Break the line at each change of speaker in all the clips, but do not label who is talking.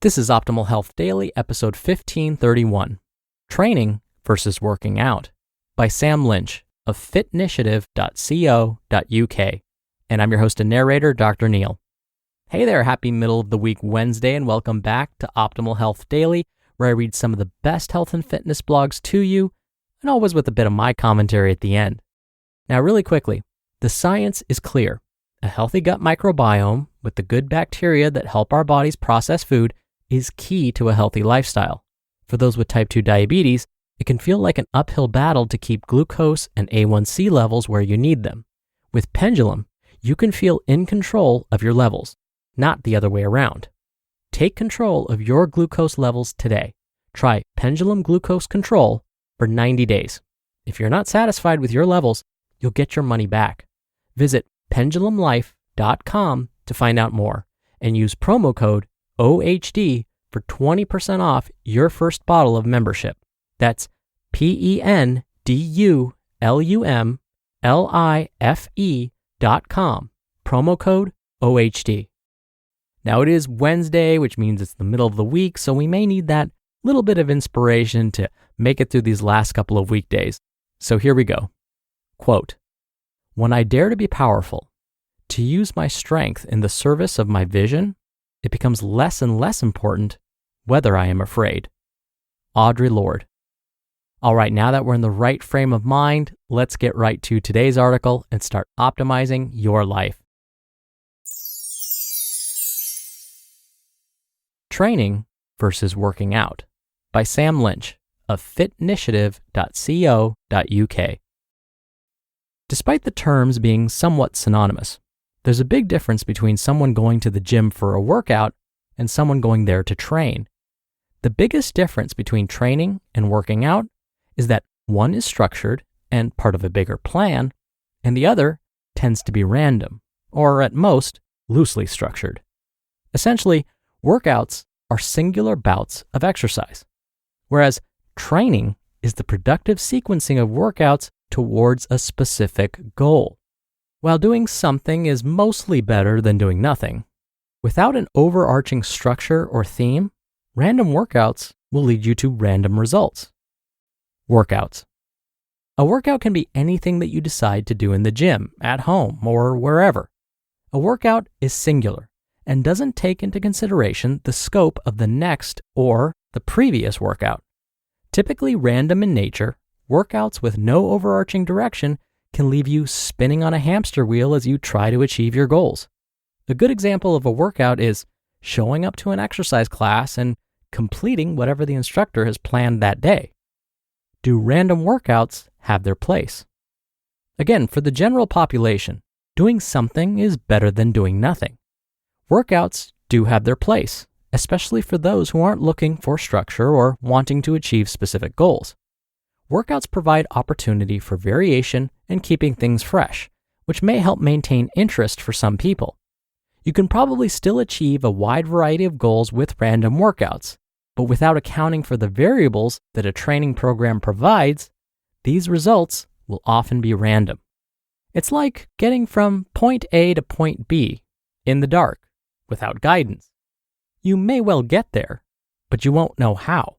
This is Optimal Health Daily, episode 1531, Training versus Working Out, by Sam Lynch of Fitnitiative.co.uk. And I'm your host and narrator, Dr. Neil. Hey there, happy middle of the week Wednesday, and welcome back to Optimal Health Daily, where I read some of the best health and fitness blogs to you, and always with a bit of my commentary at the end. Now, really quickly, the science is clear. A healthy gut microbiome with the good bacteria that help our bodies process food is key to a healthy lifestyle. For those with type 2 diabetes, it can feel like an uphill battle to keep glucose and A1C levels where you need them. With Pendulum, you can feel in control of your levels, not the other way around. Take control of your glucose levels today. Try Pendulum Glucose Control for 90 days. If you're not satisfied with your levels, you'll get your money back. Visit pendulumlife.com to find out more and use promo code OHD for 20% off your first bottle of membership. That's pendulumlife.com, promo code OHD. Now it is Wednesday, which means it's the middle of the week, so we may need that little bit of inspiration to make it through these last couple of weekdays. So here we go. Quote, "When I dare to be powerful, to use my strength in the service of my vision, it becomes less and less important whether I am afraid." Audre Lorde. All right, now that we're in the right frame of mind, let's get right to today's article and start optimizing your life. Training versus Working Out, by Sam Lynch of Fitnitiative.co.uk. Despite the terms being somewhat synonymous, there's a big difference between someone going to the gym for a workout and someone going there to train. The biggest difference between training and working out is that one is structured and part of a bigger plan, and the other tends to be random, or at most, loosely structured. Essentially, workouts are singular bouts of exercise, whereas training is the productive sequencing of workouts towards a specific goal. While doing something is mostly better than doing nothing, without an overarching structure or theme, random workouts will lead you to random results. Workouts. A workout can be anything that you decide to do in the gym, at home, or wherever. A workout is singular and doesn't take into consideration the scope of the next or the previous workout. Typically random in nature, workouts with no overarching direction can leave you spinning on a hamster wheel as you try to achieve your goals. A good example of a workout is showing up to an exercise class and completing whatever the instructor has planned that day. Do random workouts have their place? Again, for the general population, doing something is better than doing nothing. Workouts do have their place, especially for those who aren't looking for structure or wanting to achieve specific goals. Workouts provide opportunity for variation and keeping things fresh, which may help maintain interest for some people. You can probably still achieve a wide variety of goals with random workouts, but without accounting for the variables that a training program provides, these results will often be random. It's like getting from point A to point B in the dark without guidance. You may well get there, but you won't know how.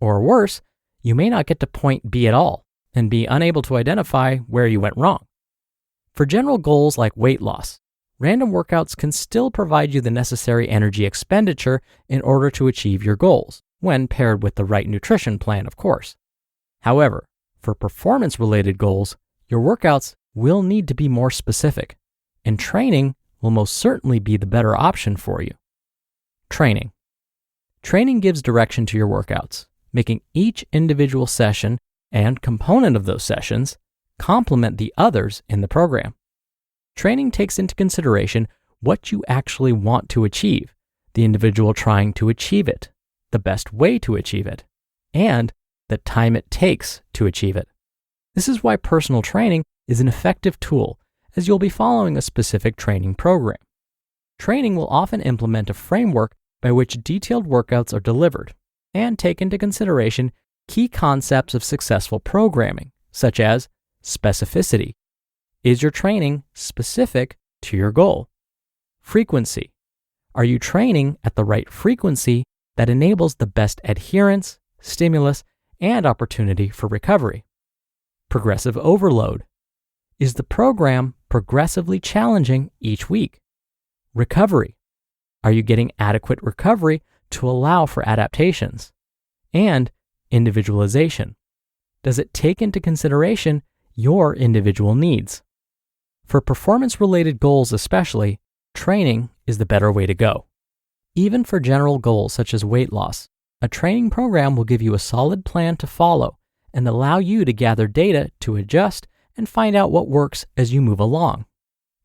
Or worse, you may not get to point B at all and be unable to identify where you went wrong. For general goals like weight loss, random workouts can still provide you the necessary energy expenditure in order to achieve your goals, when paired with the right nutrition plan, of course. However, for performance-related goals, your workouts will need to be more specific, and training will most certainly be the better option for you. Training. Training gives direction to your workouts, making each individual session and component of those sessions complement the others in the program. Training takes into consideration what you actually want to achieve, the individual trying to achieve it, the best way to achieve it, and the time it takes to achieve it. This is why personal training is an effective tool, as you'll be following a specific training program. Training will often implement a framework by which detailed workouts are delivered and take into consideration key concepts of successful programming, such as specificity. Is your training specific to your goal? Frequency. Are you training at the right frequency that enables the best adherence, stimulus, and opportunity for recovery. Progressive overload. Is the program progressively challenging each week? Recovery. Are you getting adequate recovery to allow for adaptations? And individualization. Does it take into consideration your individual needs? For performance-related goals especially, training is the better way to go. Even for general goals such as weight loss, a training program will give you a solid plan to follow and allow you to gather data to adjust and find out what works as you move along.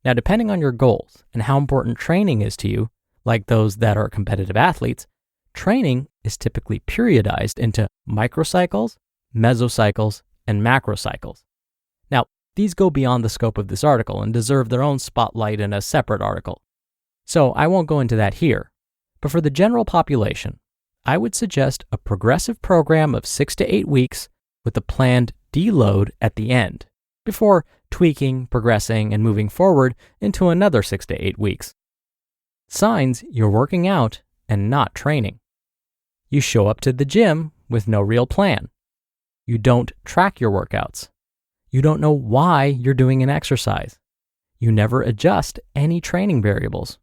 Now, depending on your goals and how important training is to you, like those that are competitive athletes, training is typically periodized into microcycles, mesocycles, and macrocycles. Now, these go beyond the scope of this article and deserve their own spotlight in a separate article. So I won't go into that here, but for the general population, I would suggest a progressive program of 6 to 8 weeks with a planned deload at the end, before tweaking, progressing, and moving forward into another 6 to 8 weeks. Signs you're working out and not training. You show up to the gym with no real plan. You don't track your workouts. You don't know why you're doing an exercise. You never adjust any training variables.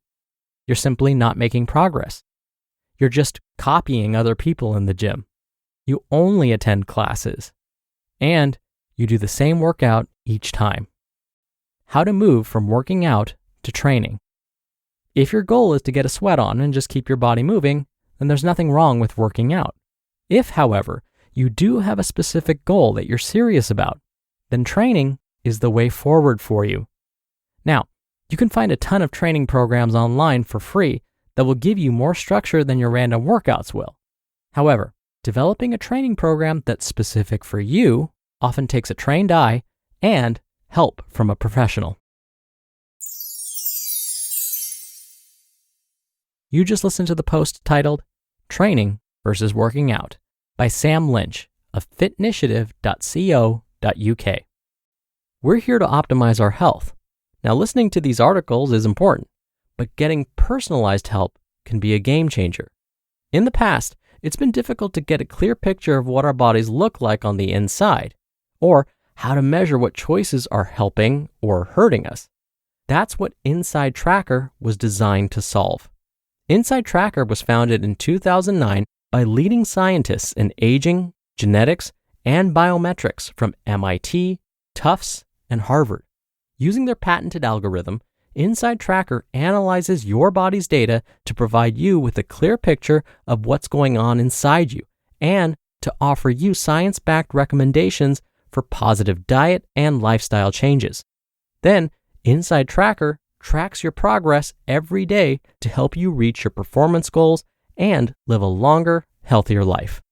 You're simply not making progress. You're just copying other people in the gym. You only attend classes. And you do the same workout each time. How to move from working out to training. If your goal is to get a sweat on and just keep your body moving, then there's nothing wrong with working out. If, however, you do have a specific goal that you're serious about, then training is the way forward for you. Now, you can find a ton of training programs online for free that will give you more structure than your random workouts will. However, developing a training program that's specific for you often takes a trained eye and help from a professional. You just listened to the post titled Training versus Working Out by Sam Lynch of fitnitiative.co.uk. We're here to optimize our health. Now, listening to these articles is important, but getting personalized help can be a game changer. In the past, it's been difficult to get a clear picture of what our bodies look like on the inside, or how to measure what choices are helping or hurting us. That's what Inside Tracker was designed to solve. Inside Tracker was founded in 2009 by leading scientists in aging, genetics, and biometrics from MIT, Tufts, and Harvard. Using their patented algorithm, Inside Tracker analyzes your body's data to provide you with a clear picture of what's going on inside you and to offer you science-backed recommendations for positive diet and lifestyle changes. Then, Inside Tracker tracks your progress every day to help you reach your performance goals and live a longer, healthier life.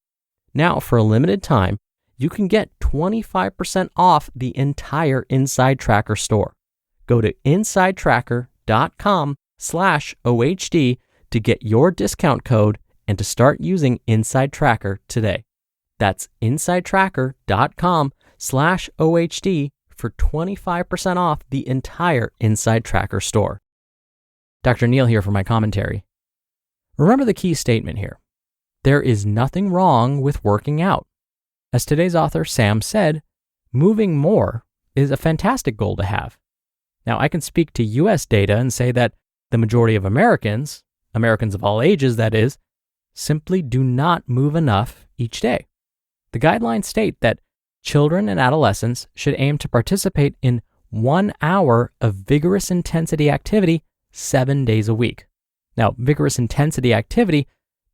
Now, for a limited time, you can get 25% off the entire Inside Tracker store. Go to insidetracker.com/OHD to get your discount code and to start using Inside Tracker today. That's insidetracker.com/OHD for 25% off the entire Inside Tracker store. Dr. Neal here for my commentary. Remember the key statement here. There is nothing wrong with working out. As today's author Sam said, moving more is a fantastic goal to have. Now, I can speak to US data and say that the majority of Americans of all ages that is, simply do not move enough each day. The guidelines state that children and adolescents should aim to participate in 1 hour of vigorous intensity activity 7 days a week. Now, vigorous intensity activity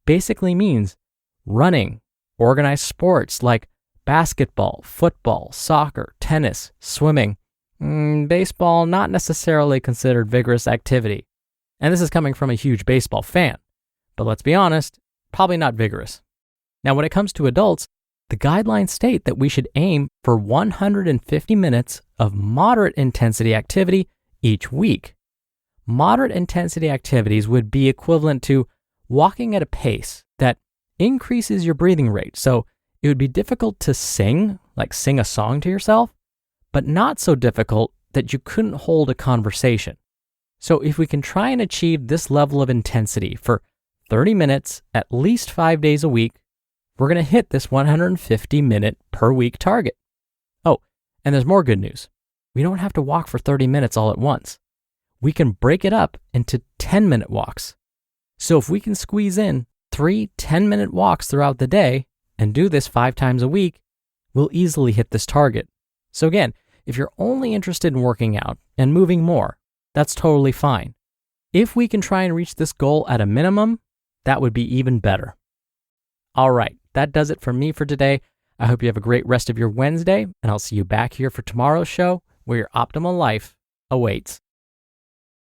basically means running, organized sports like basketball, football, soccer, tennis, swimming. Baseball, not necessarily considered vigorous activity. And this is coming from a huge baseball fan. But let's be honest, probably not vigorous. Now, when it comes to adults, the guidelines state that we should aim for 150 minutes of moderate intensity activity each week. Moderate intensity activities would be equivalent to walking at a pace that increases your breathing rate. So it would be difficult to sing a song to yourself, but not so difficult that you couldn't hold a conversation. So if we can try and achieve this level of intensity for 30 minutes at least 5 days a week, we're going to hit this 150-minute per week target. Oh, and there's more good news. We don't have to walk for 30 minutes all at once. We can break it up into 10-minute walks. So if we can squeeze in 3 10-minute walks throughout the day and do this 5 times a week, we'll easily hit this target. So again, if you're only interested in working out and moving more, that's totally fine. If we can try and reach this goal at a minimum, that would be even better. All right, that does it for me for today. I hope you have a great rest of your Wednesday, and I'll see you back here for tomorrow's show where your optimal life awaits.